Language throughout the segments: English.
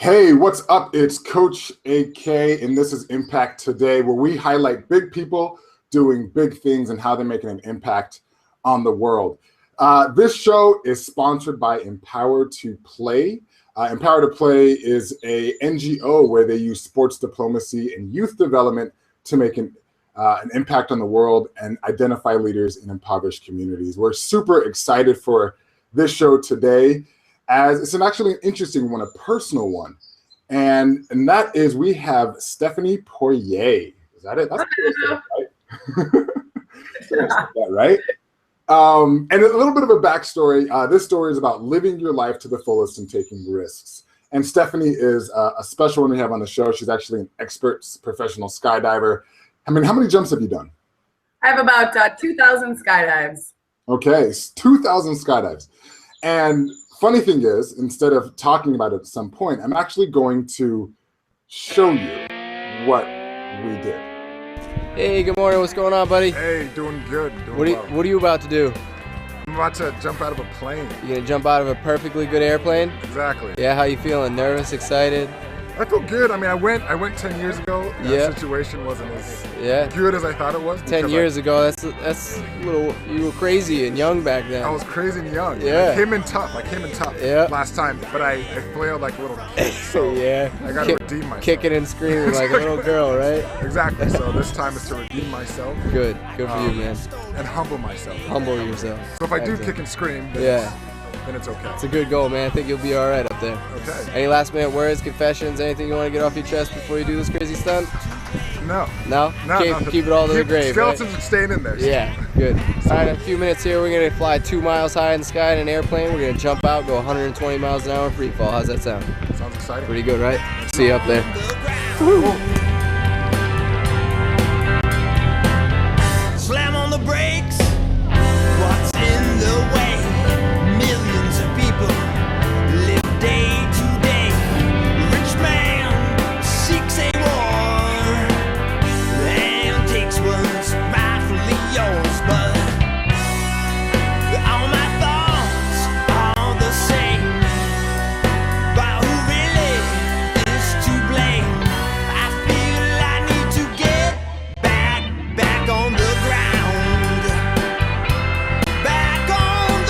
Hey, what's up? It's Coach AK, and this is Impact Today, where we highlight big people doing big things and how they're making an impact on the world. This show is sponsored by Empower to Play. Empower to Play is a NGO where they use sports diplomacy and youth development to make an impact on the world and identify leaders in impoverished communities. We're super excited for this show today, as it's actually an interesting one, a personal one. And that is, we have Stephanie Poirer. Is that it? That's right? That right? And a little bit of a backstory. This story is about living your life to the fullest and taking risks. And Stephanie is a special one we have on the show. She's actually an expert professional skydiver. I mean, how many jumps have you done? I have about 2,000 skydives. Okay, 2,000 skydives. And funny thing is, instead of talking about it at some point, I'm actually going to show you what we did. Hey, good morning. What's going on, buddy? Hey, doing good. What are you about to do? I'm about to jump out of a plane. You gonna jump out of a perfectly good airplane? Exactly. Yeah, how you feeling? Nervous, excited? I feel good. I mean, I went 10 years ago. Yeah. The situation wasn't as good as I thought it was. 10 years ago, that's a little. You were crazy and young back then. I was crazy and young. Yeah. I came in tough last time, but I flailed like a little kid. So yeah. I got to redeem myself. Kicking and screaming like a little girl, right? Exactly. So this time is to redeem myself. Good for you, man. And humble myself. Humble yourself. So if I do kick and scream, then it's okay. It's a good goal, man. I think you'll be all right up there. Okay. Any last minute words, confessions, anything you want to get off your chest before you do this crazy stunt? No. No? Keep it all to the grave. Skeletons right? are staying in there. Yeah, good. All right, in a few minutes here, we're going to fly 2 miles high in the sky in an airplane. We're going to jump out, go 120 miles an hour free fall. How's that sound? Sounds exciting. Pretty good, right? See you up there. Slam on the brakes. What's in the way? Millions of people live day to day. Rich man seeks a war and takes what's rightfully yours, but all my thoughts are the same. But who really is to blame? I feel I need to get back on the ground. Back on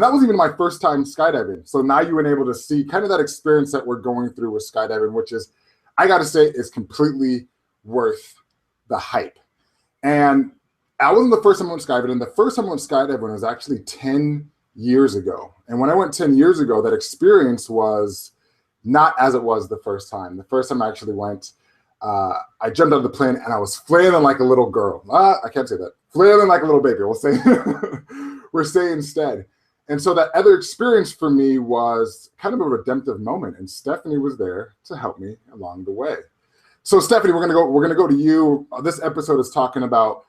And that was even my first time skydiving. So now you were able to see kind of that experience that we're going through with skydiving, which is, I got to say, is completely worth the hype. And I wasn't the first time I went skydiving. And the first time I went skydiving was actually 10 years ago. And when I went 10 years ago, that experience was not as it was the first time. The first time I actually went, I jumped out of the plane and I was flailing like a little girl. I can't say that. Flailing like a little baby. We'll say, we're saying instead. And so that other experience for me was kind of a redemptive moment. And Stephanie was there to help me along the way. So Stephanie, we're gonna go to you. This episode is talking about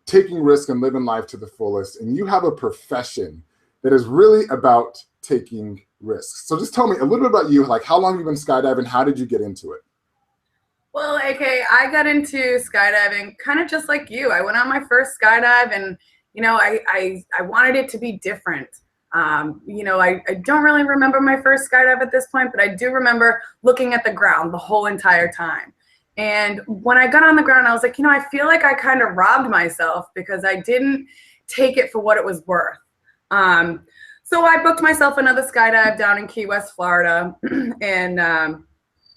taking risk and living life to the fullest. And you have a profession that is really about taking risks. So just tell me a little bit about you, like how long have you been skydiving? How did you get into it? Well, AK, I got into skydiving kind of just like you. I went on my first skydive and, you know, I wanted it to be different. You know, I don't really remember my first skydive at this point, but I do remember looking at the ground the whole entire time. And when I got on the ground, I was like, you know, I feel like I kind of robbed myself because I didn't take it for what it was worth. So I booked myself another skydive down in Key West, Florida, and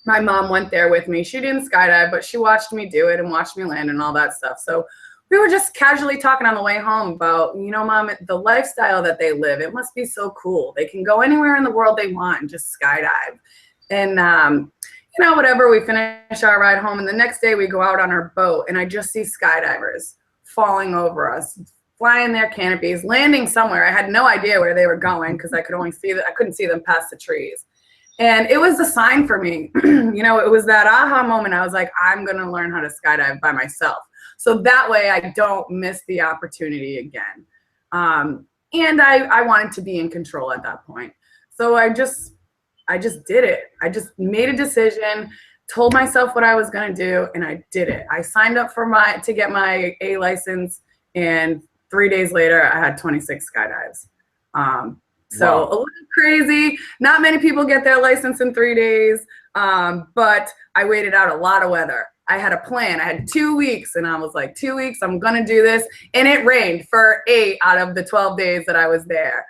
my mom went there with me. She didn't skydive, but she watched me do it and watched me land and all that stuff. So we were just casually talking on the way home about, you know, Mom, the lifestyle that they live, it must be so cool. They can go anywhere in the world they want and just skydive. And, you know, whatever, we finish our ride home. And the next day we go out on our boat and I just see skydivers falling over us, flying their canopies, landing somewhere. I had no idea where they were going because I couldn't see them past the trees. And it was a sign for me. You know, it was that aha moment. I was like, I'm going to learn how to skydive by myself. So that way I don't miss the opportunity again. And I wanted to be in control at that point. So I just did it. I just made a decision, told myself what I was going to do, and I did it. I signed up to get my A license, and 3 days later I had 26 skydives. So Wow. A little crazy. Not many people get their license in 3 days, but I waited out a lot of weather. I had a plan. I had 2 weeks, and I was like, 2 weeks, I'm going to do this. And it rained for 8 out of the 12 days that I was there.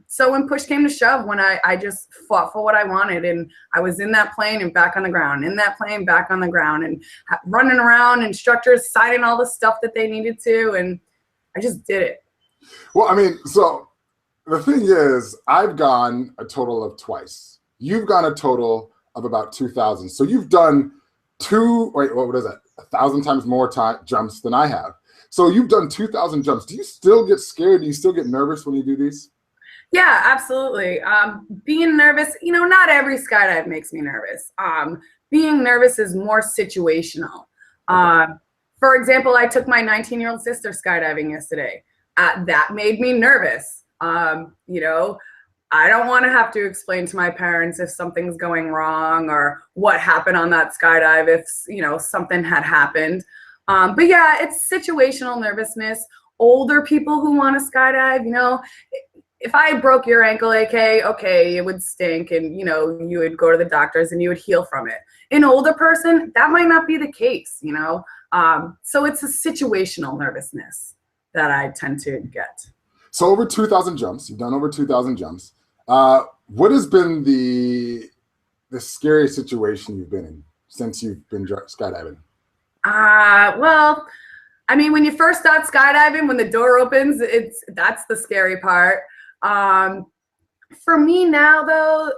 So when push came to shove, when I just fought for what I wanted, and I was in that plane and back on the ground, in that plane, back on the ground, and running around, instructors signing all the stuff that they needed to, and I just did it. Well, I mean, so the thing is, I've gone a total of twice. You've gone a total of about 2,000. So you've done 1,000 times more jumps than I have. So you've done 2,000 jumps. Do you still get scared? Do you still get nervous when you do these? Yeah, absolutely. Being nervous, you know, not every skydive makes me nervous. Being nervous is more situational. For example, I took my 19-year-old sister skydiving yesterday. That made me nervous. You know, I don't want to have to explain to my parents if something's going wrong or what happened on that skydive if, you know, something had happened. But yeah, it's situational nervousness. Older people who want to skydive, you know, if I broke your ankle, AK, okay, it would stink and, you know, you would go to the doctors and you would heal from it. An older person, that might not be the case, you know. So it's a situational nervousness that I tend to get. So over 2,000 jumps, you've done over 2,000 jumps. What has been the scariest situation you've been in since you've been skydiving? Well, I mean, when you first start skydiving, when the door opens, that's the scary part. For me now, though,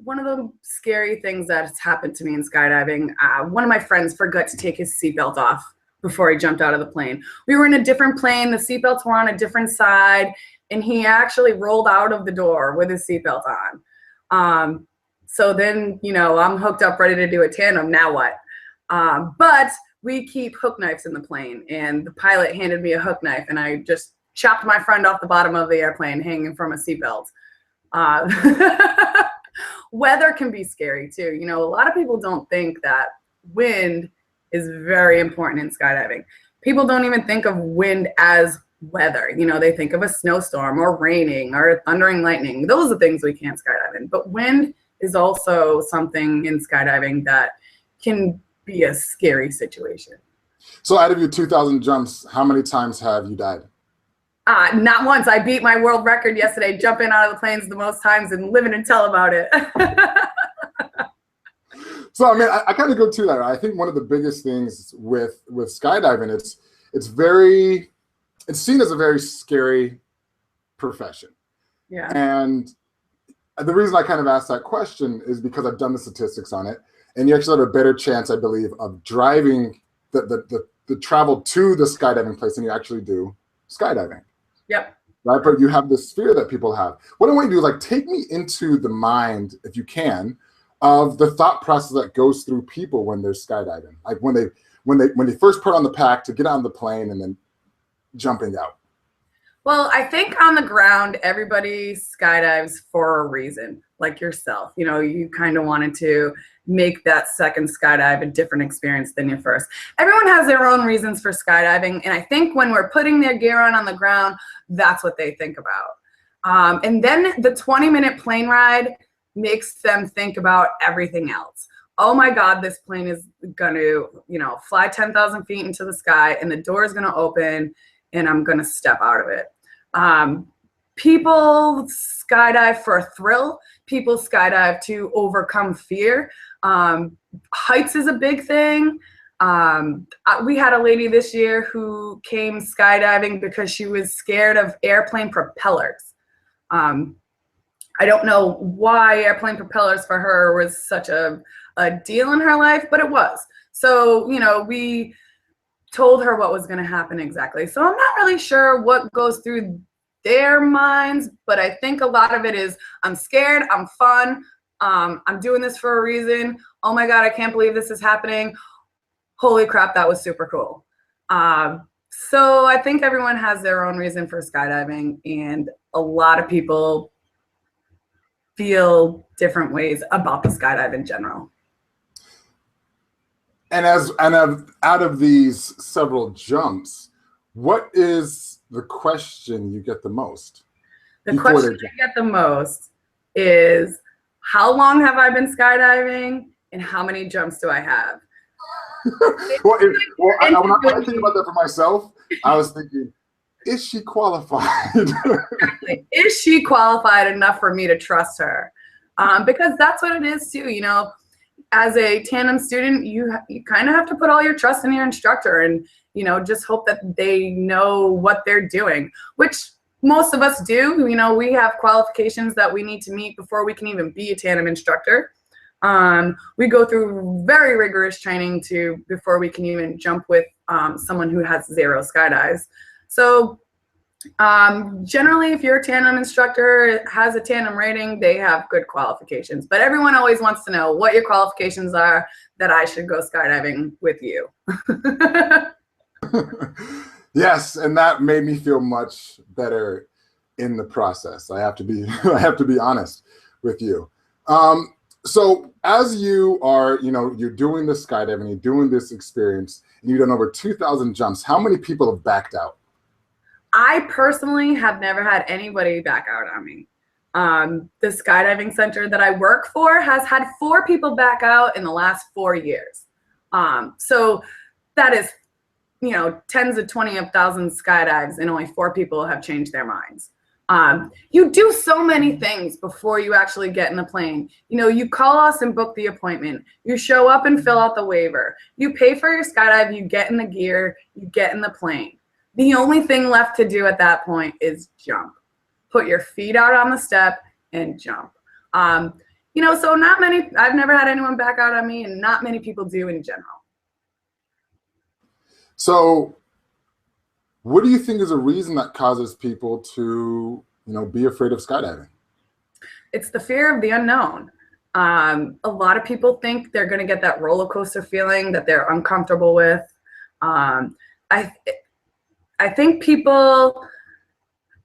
one of the scary things that has happened to me in skydiving, one of my friends forgot to take his seatbelt off before he jumped out of the plane. We were in a different plane. The seatbelts were on a different side, and he actually rolled out of the door with his seatbelt on. So then, you know, I'm hooked up, ready to do a tandem. Now what? But we keep hook knives in the plane, and the pilot handed me a hook knife, and I just chopped my friend off the bottom of the airplane hanging from a seatbelt. Weather can be scary too. You know, a lot of people don't think that wind is very important in skydiving. People don't even think of wind as weather. You know, they think of a snowstorm or raining or thundering lightning. Those are things we can't skydive in. But wind is also something in skydiving that can be a scary situation. So out of your 2,000 jumps, how many times have you died? Not once. I beat my world record yesterday, jumping out of the planes the most times and living and tell about it. So, I mean, I kind of go to that. I think one of the biggest things with skydiving, it's seen as a very scary profession. Yeah. And the reason I kind of asked that question is because I've done the statistics on it, and you actually have a better chance, I believe, of driving the travel to the skydiving place than you actually do skydiving. Yep. Right, but you have this fear that people have. What I want you to do is like take me into the mind, if you can, of the thought process that goes through people when they're skydiving, like when they first put on the pack to get on the plane and then jumping out. Well, I think on the ground, everybody skydives for a reason, like yourself. You know, you kind of wanted to make that second skydive a different experience than your first. Everyone has their own reasons for skydiving, and I think when we're putting their gear on the ground, that's what they think about. And then the 20-minute plane ride makes them think about everything else. Oh my God, this plane is gonna, you know, fly 10,000 feet into the sky, and the door is gonna open, and I'm gonna step out of it. People skydive for a thrill. People skydive to overcome fear. Heights is a big thing. We had a lady this year who came skydiving because she was scared of airplane propellers. I don't know why airplane propellers for her was such a deal in her life, but it was. So, you know, we told her what was going to happen exactly. So I'm not really sure what goes through their minds, but I think a lot of it is, I'm scared, I'm fun, I'm doing this for a reason. Oh my God, I can't believe this is happening. Holy crap, that was super cool. So I think everyone has their own reason for skydiving, and a lot of people feel different ways about the skydive in general. And out of these several jumps, what is the question you get the most? The question I get the most is, how long have I been skydiving, and how many jumps do I have? When I think about that for myself, I was thinking, is she qualified? Exactly. Is she qualified enough for me to trust her? Because that's what it is too. You know, as a tandem student, you kind of have to put all your trust in your instructor, and you know, just hope that they know what they're doing, which most of us do. You know, we have qualifications that we need to meet before we can even be a tandem instructor. We go through very rigorous training before we can even jump with someone who has 0 skydives. So generally, if your tandem instructor has a tandem rating, they have good qualifications. But everyone always wants to know what your qualifications are that I should go skydiving with you. Yes, and that made me feel much better in the process. I have to be honest with you. So as you are, you know, you're doing this skydiving, you're doing this experience, and you've done over 2,000 jumps. How many people have backed out? I personally have never had anybody back out on me. The skydiving center that I work for has had 4 people back out in the last 4 years. So that is, you know, tens of 20 of thousands skydives, and only 4 people have changed their minds. You do so many things before you actually get in the plane. You know, you call us and book the appointment. You show up and fill out the waiver. You pay for your skydive, you get in the gear, you get in the plane. The only thing left to do at that point is jump. Put your feet out on the step and jump. You know, so not many, I've never had anyone back out on me, and not many people do in general. So what do you think is a reason that causes people to, you know, be afraid of skydiving? It's the fear of the unknown. A lot of people think they're going to get that roller coaster feeling that they're uncomfortable with. I think people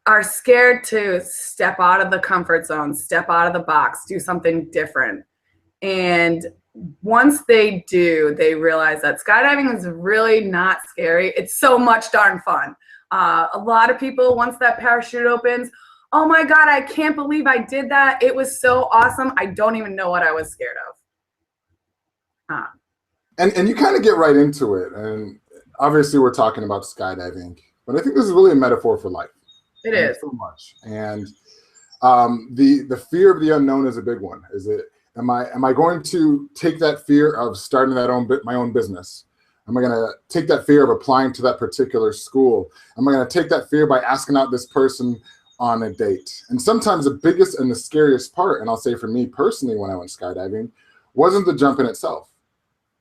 are scared to step out of the comfort zone, step out of the box, do something different. And once they do, they realize that skydiving is really not scary. It's so much darn fun. A lot of people, once that parachute opens, oh my God, I can't believe I did that. It was so awesome. I don't even know what I was scared of. And you kind of get right into it. And obviously we're talking about skydiving, but I think this is really a metaphor for life. It is. So much. And the fear of the unknown is a big one. Is it, am I going to take that fear of starting my own business? Am I going to take that fear of applying to that particular school? Am I going to take that fear by asking out this person on a date? And sometimes the biggest and the scariest part, and I'll say for me personally when I went skydiving, wasn't the jump in itself.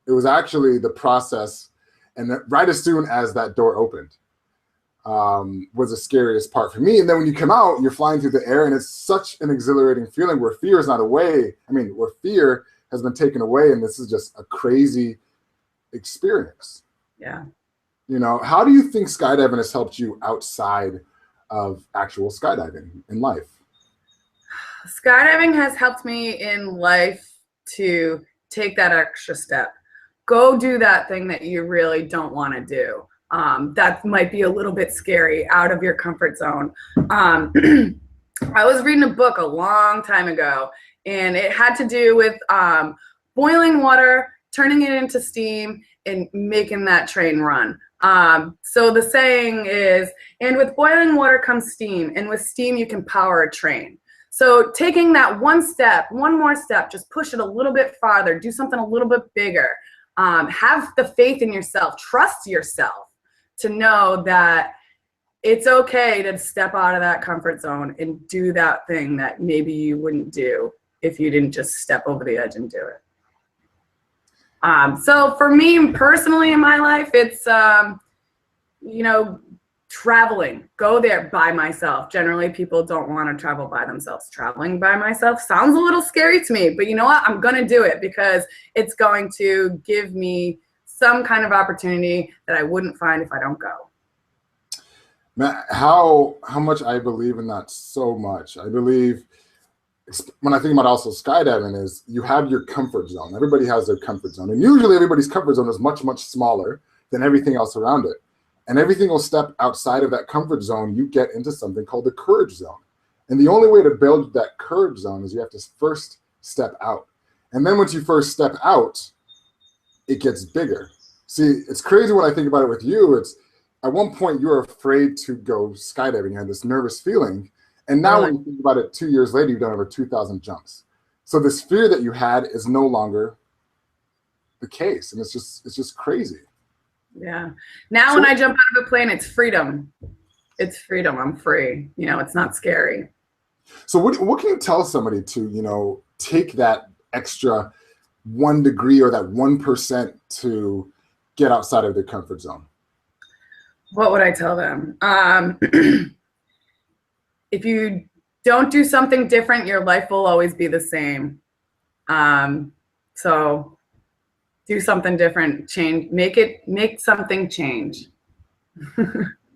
It was actually the process, and right as soon as that door opened was the scariest part for me. And then when you come out, you're flying through the air, and it's such an exhilarating feeling where fear is not away. I mean, where fear has been taken away, and this is just a crazy experience. Yeah. You know, how do you think skydiving has helped you outside of actual skydiving in life? Skydiving has helped me in life to take that extra step. Go do that thing that you really don't want to do. That might be a little bit scary, out of your comfort zone. I was reading a book a long time ago, and it had to do with boiling water, turning it into steam, and making that train run. So the saying is, and with boiling water comes steam, and with steam you can power a train. So taking that one more step, just push it a little bit farther, do something a little bit bigger. Have the faith in yourself, trust yourself to know that it's okay to step out of that comfort zone and do that thing that maybe you wouldn't do if you didn't just step over the edge and do it. So for me personally in my life, it's, you know, traveling, go there by myself. Generally, people don't want to travel by themselves. Traveling by myself sounds a little scary to me, but you know what? I'm going to do it because it's going to give me some kind of opportunity that I wouldn't find if I don't go. Man, how much I believe in that so much. I believe when I think about also skydiving is you have your comfort zone. Everybody has their comfort zone. And usually everybody's comfort zone is much, much smaller than everything else around it. And every single step outside of that comfort zone, you get into something called the courage zone. And the only way to build that courage zone is you have to first step out. And then once you first step out, it gets bigger. See, it's crazy when I think about it with you. It's at one point you were afraid to go skydiving. You had this nervous feeling. And now when you think about it, 2 years later, you've done over 2,000 jumps. So this fear that you had is no longer the case. And it's just crazy. Yeah. Now when I jump out of a plane, it's freedom. It's freedom. I'm free. You know, it's not scary. So what can you tell somebody to, you know, take that extra 1 degree or that 1% to get outside of their comfort zone? What would I tell them? If you don't do something different, your life will always be the same. So do something different, change, make something change.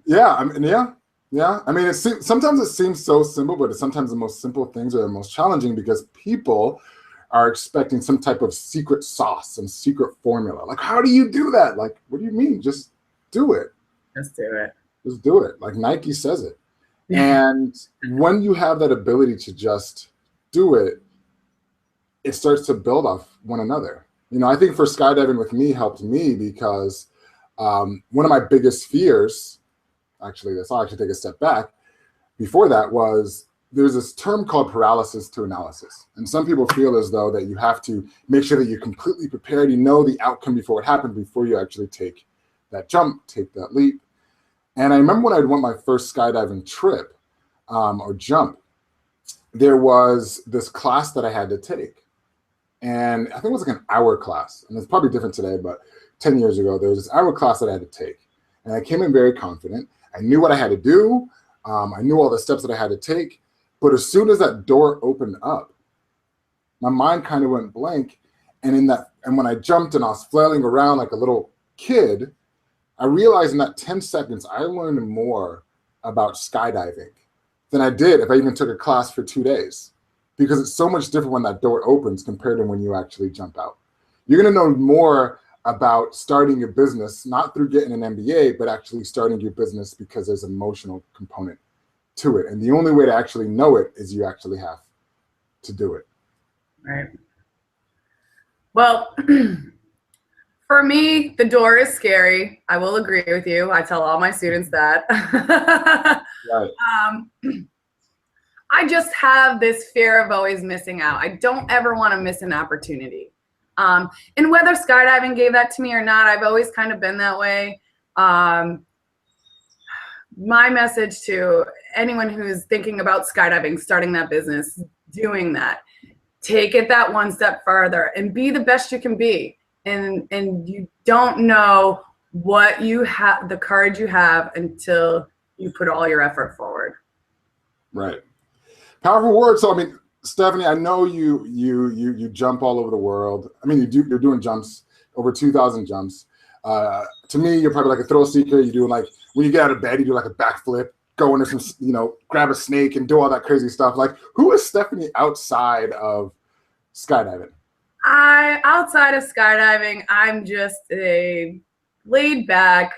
Yeah, I mean, yeah. I mean, sometimes it seems so simple, but sometimes the most simple things are the most challenging because people are expecting some type of secret sauce, some secret formula. Like, how do you do that? Like, what do you mean? Just do it. Just do it. Just do it. Like Nike says it. And when you have that ability to just do it, it starts to build off one another. You know, I think for skydiving with me helped me because one of my biggest fears, actually, I'll actually take a step back. Before that was there's this term called paralysis to analysis. And some people feel as though that you have to make sure that you're completely prepared. You know the outcome before it happens, before you actually take that jump, take that leap. And I remember when I went my first skydiving trip or jump, there was this class that I had to take. And I think it was like an hour class. And it's probably different today, but 10 years ago, there was this hour class that I had to take. And I came in very confident. I knew what I had to do. I knew all the steps that I had to take. But as soon as that door opened up, my mind kind of went blank. And when I jumped and I was flailing around like a little kid, I realized in that 10 seconds, I learned more about skydiving than I did if I even took a class for 2 days, because it's so much different when that door opens compared to when you actually jump out. You're going to know more about starting your business, not through getting an MBA, but actually starting your business because there's an emotional component to it. And the only way to actually know it is you actually have to do it. Right. Well, For me, the door is scary. I will agree with you. I tell all my students that. Right. I just have this fear of always missing out. I don't ever want to miss an opportunity. And whether skydiving gave that to me or not, I've always kind of been that way. My message to anyone who's thinking about skydiving, starting that business, doing that, take it that one step further and be the best you can be. And you don't know what you have, the courage you have, until you put all your effort forward. Right. Powerful words. So I mean, Stephanie, I know you jump all over the world. I mean, you're doing jumps, over 2,000 jumps. To me, you're probably like a thrill seeker. You do like, when you get out of bed, you do like a backflip, go into some, you know, grab a snake and do all that crazy stuff. Like, who is Stephanie outside of skydiving? Outside of skydiving, I'm just a laid back,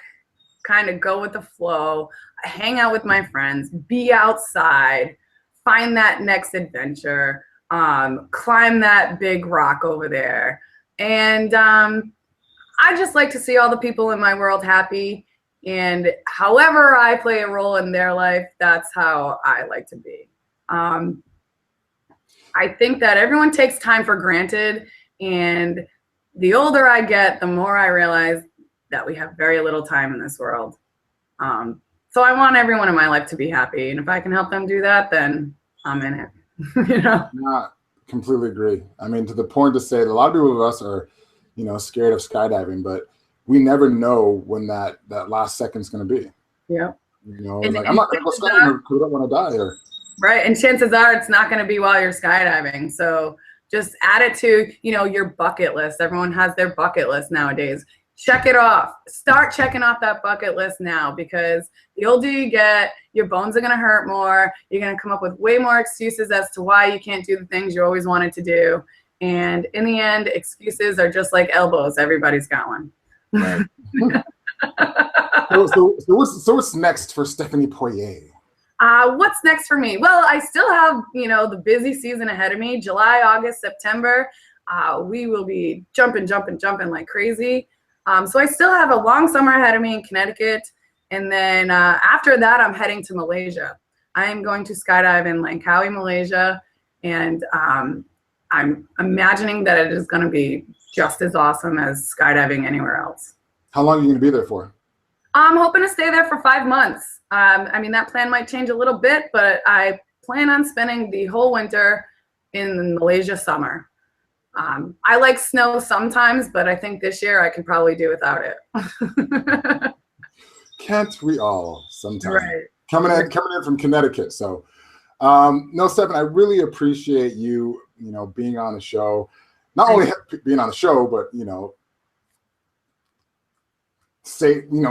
kind of go with the flow, hang out with my friends, be outside, find that next adventure, climb that big rock over there. And I just like to see all the people in my world happy. And however I play a role in their life, that's how I like to be. I think that everyone takes time for granted. And the older I get, the more I realize that we have very little time in this world. So I want everyone in my life to be happy. And if I can help them do that, then I'm in it. You know? Not completely agree. I mean, to the point to say that a lot of people of us are, you know, scared of skydiving, but we never know when that last second's going to be. Yeah. You know, like, I'm not going to go skydiving because I don't want to die here. Right. And chances are it's not going to be while you're skydiving. So just add it to, you know, your bucket list. Everyone has their bucket list nowadays. Check it off. Start checking off that bucket list now, because the older you get, your bones are going to hurt more. You're going to come up with way more excuses as to why you can't do the things you always wanted to do. And in the end, excuses are just like elbows. Everybody's got one. Right. so what's next for Stephanie Poirer? What's next for me? Well, I still have, you know, the busy season ahead of me. July, August, September. We will be jumping like crazy. So I still have a long summer ahead of me in Connecticut. And then after that, I'm heading to Malaysia. I am going to skydive in Langkawi, Malaysia. And I'm imagining that it is going to be just as awesome as skydiving anywhere else. How long are you going to be there for? I'm hoping to stay there for 5 months. I mean, that plan might change a little bit, but I plan on spending the whole winter in the Malaysia summer. I like snow sometimes, but I think this year I can probably do without it. Can't we all sometimes? Right. Coming in from Connecticut. So, no, Stephen, I really appreciate you, you know, being on the show. Not only being on the show, but, you know,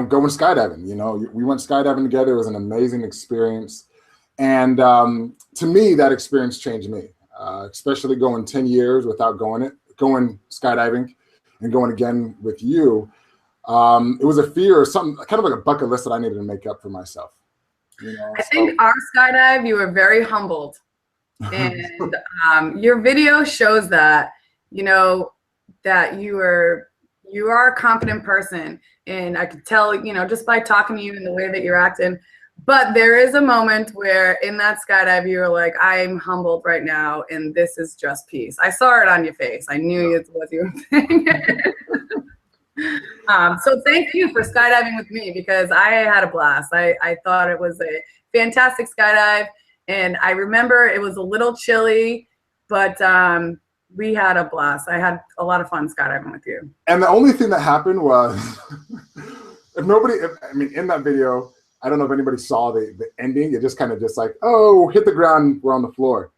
going skydiving. You know, we went skydiving together. It was an amazing experience. And to me, that experience changed me. Especially going 10 years without going skydiving and going again with you. It was a fear or something, kind of like a bucket list that I needed to make up for myself. You know, I think our skydive, you were very humbled. And your video shows that, you know, that you are a confident person. And I could tell, you know, just by talking to you and the way that you're acting. But there is a moment where in that skydive, you were like, I'm humbled right now, and this is just peace. I saw it on your face. I knew it was your thing. So thank you for skydiving with me, because I had a blast. I thought it was a fantastic skydive, and I remember it was a little chilly, but we had a blast. I had a lot of fun skydiving with you. And the only thing that happened was, in that video, I don't know if anybody saw the ending. It just kind of just like, oh, hit the ground, we're on the floor.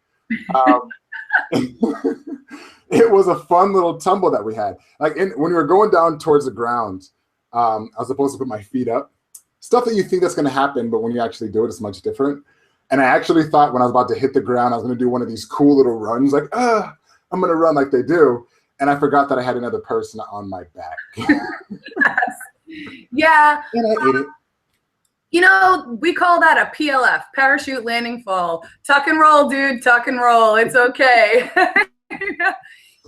It was a fun little tumble that we had. Like when we were going down towards the ground, I was supposed to put my feet up. Stuff that you think that's going to happen, but when you actually do it, it's much different. And I actually thought when I was about to hit the ground, I was going to do one of these cool little runs, like, I'm going to run like they do. And I forgot that I had another person on my back. Yeah. And I ate it. You know, we call that a PLF, parachute landing fall. Tuck and roll, dude, tuck and roll. It's okay.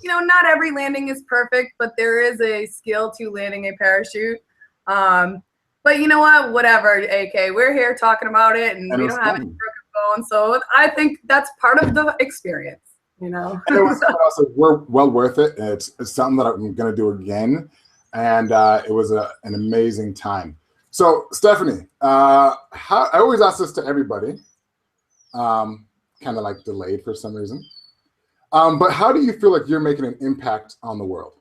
not every landing is perfect, but there is a skill to landing a parachute. But you know what? Whatever, AK. We're here talking about it, and we don't have any broken bones. So I think that's part of the experience, And it was also well worth it. It's something that I'm going to do again. And it was an amazing time. So, Stephanie, I always ask this to everybody, kind of like delayed for some reason. But how do you feel like you're making an impact on the world?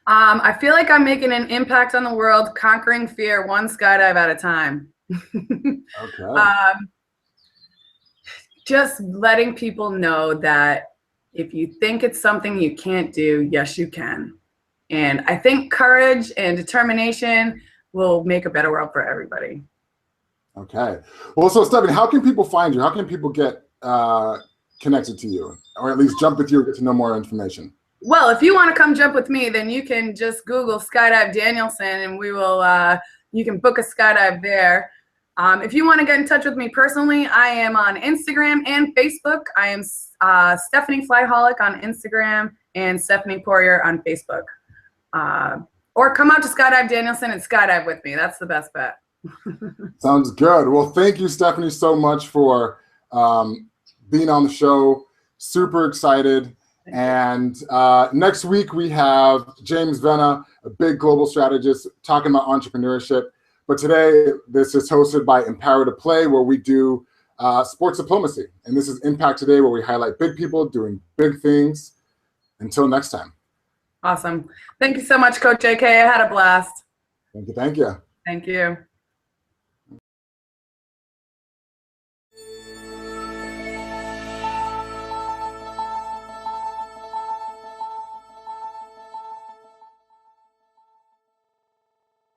I feel like I'm making an impact on the world, conquering fear one skydive at a time. Okay. Just letting people know that if you think it's something you can't do, yes, you can. And I think courage and determination will make a better world for everybody. Okay. Well, so Stephanie, how can people find you? How can people get connected to you, or at least jump with you or get to know more information? Well, if you want to come jump with me, then you can just Google Skydive Danielson, and we will. You can book a skydive there. If you want to get in touch with me personally, I am on Instagram and Facebook. I am Stephanie Flyholic on Instagram and Stephanie Poirer on Facebook. Or come out to Skydive Danielson and skydive with me. That's the best bet. Sounds good. Well, thank you, Stephanie, so much for being on the show. Super excited. And next week we have James Venna, a big global strategist, talking about entrepreneurship. But today, this is hosted by Empower to Play, where we do sports diplomacy. And this is Impact Today, where we highlight big people doing big things. Until next time. Awesome. Thank you so much, Coach AK. I had a blast. Thank you. Thank you. Thank you.